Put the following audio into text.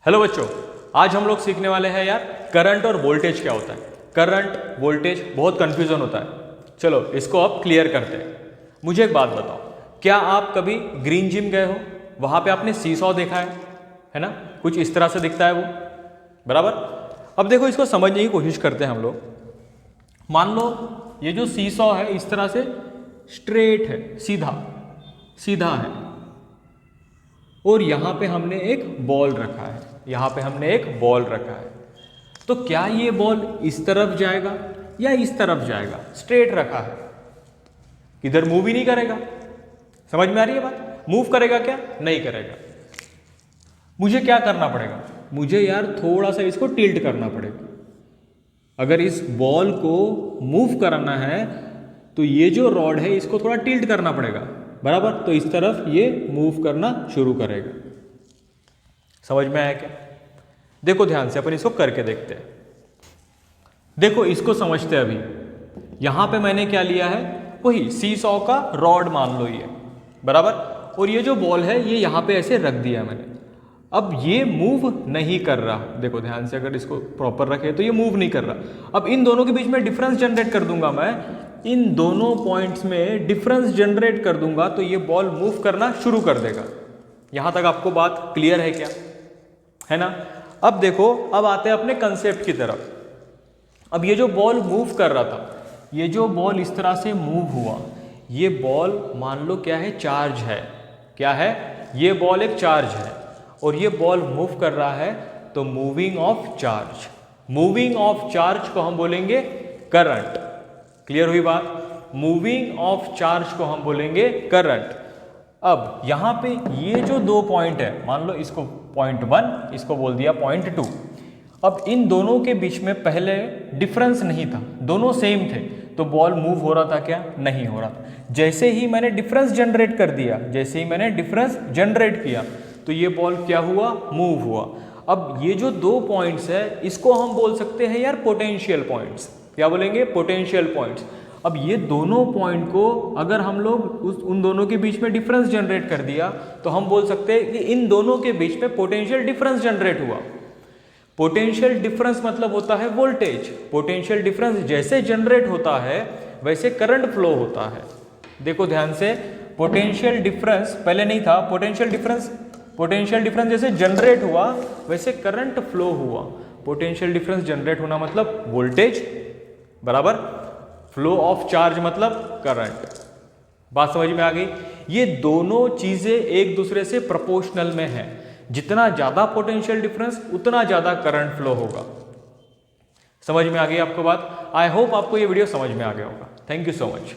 Hello बच्चों, आज हम लोग सीखने वाले हैं यार करंट और वोल्टेज क्या होता है। करंट वोल्टेज बहुत कंफ्यूजन होता है। चलो इसको अब क्लियर करते हैं। मुझे एक बात बताओ, क्या आप कभी ग्रीन जिम गए हो? वहाँ पे आपने सीसॉ देखा है ना? कुछ इस तरह से दिखता है वो, बराबर। अब देखो इसको समझने की कोशिश करते हैं हम लोग। मान लो ये जो सीसॉ है इस तरह से स्ट्रेट है, सीधा सीधा है, और यहाँ पे हमने एक बॉल रखा है, यहाँ पे हमने एक बॉल रखा है। तो क्या ये बॉल इस तरफ जाएगा या इस तरफ जाएगा? स्ट्रेट रखा है, इधर मूव ही नहीं करेगा। समझ में आ रही है बात? मूव करेगा क्या? नहीं करेगा। मुझे क्या करना पड़ेगा? मुझे यार थोड़ा सा इसको टिल्ट करना पड़ेगा। अगर इस बॉल को मूव करना है तो ये जो रॉड है इसको थोड़ा टिल्ट करना पड़ेगा, बराबर। तो इस तरफ ये मूव करना शुरू करेगा। समझ में आया क्या? देखो ध्यान से, अपन इसको करके देखते हैं। देखो इसको समझते हैं अभी। यहां पे मैंने क्या लिया है? वही सीसॉ का रॉड मान लो ये, बराबर। और ये जो बॉल है ये यहां पे ऐसे रख दिया मैंने। अब ये मूव नहीं कर रहा। देखो ध्यान से, अगर इसको प्रॉपर रखे तो ये मूव नहीं कर रहा। अब इन दोनों के बीच में डिफरेंस जनरेट कर दूंगा मैं, इन दोनों पॉइंट्स में डिफरेंस जनरेट कर दूंगा तो ये बॉल मूव करना शुरू कर देगा। यहां तक आपको बात क्लियर है क्या? है ना? अब देखो, अब आते हैं अपने कंसेप्ट की तरफ। अब ये जो बॉल मूव कर रहा था, ये जो बॉल इस तरह से मूव हुआ, ये बॉल मान लो क्या है? चार्ज है। क्या है? ये बॉल एक चार्ज है और ये बॉल मूव कर रहा है, तो moving of charge. Moving of charge को हम बोलेंगे करंट। क्लियर हुई बात? मूविंग ऑफ चार्ज को हम बोलेंगे करंट। अब यहां पे ये जो दो पॉइंट है, मान लो इसको पॉइंट 1, इसको बोल दिया पॉइंट 2। अब इन दोनों के बीच में पहले डिफरेंस नहीं था, दोनों सेम थे, तो बॉल मूव हो रहा था क्या? नहीं हो रहा था। जैसे ही मैंने डिफरेंस जनरेट कर दिया, जैसे ही मैंने डिफरेंस जनरेट किया, तो ये बॉल क्या हुआ? मूव हुआ। अब ये जो दो पॉइंट्स है इसको हम बोल सकते हैं यार पोटेंशियल पॉइंट्स। क्या बोलेंगे? Potential points. अब ये दोनों पॉइंट को अगर हम लोग उन दोनों के बीच में डिफरेंस जनरेट कर दिया तो हम बोल सकते हैं कि इन दोनों के बीच में पोटेंशियल डिफरेंस जनरेट हुआ। पोटेंशियल डिफरेंस मतलब होता है वोल्टेज। पोटेंशियल डिफरेंस जैसे जनरेट होता है वैसे करंट फ्लो होता है। देखो ध्यान से, पोटेंशियल डिफरेंस पहले नहीं था। पोटेंशियल डिफरेंस जैसे जनरेट हुआ वैसे करंट फ्लो हुआ। पोटेंशियल डिफरेंस जनरेट होना मतलब वोल्टेज, बराबर। फ्लो ऑफ चार्ज मतलब करंट। बात समझ में आ गई? ये दोनों चीजें एक दूसरे से प्रोपोर्शनल में है। जितना ज्यादा पोटेंशियल डिफरेंस उतना ज्यादा करंट फ्लो होगा। समझ में आ गई आपको बात? आई होप आपको ये वीडियो समझ में आ गया होगा। Thank you so much.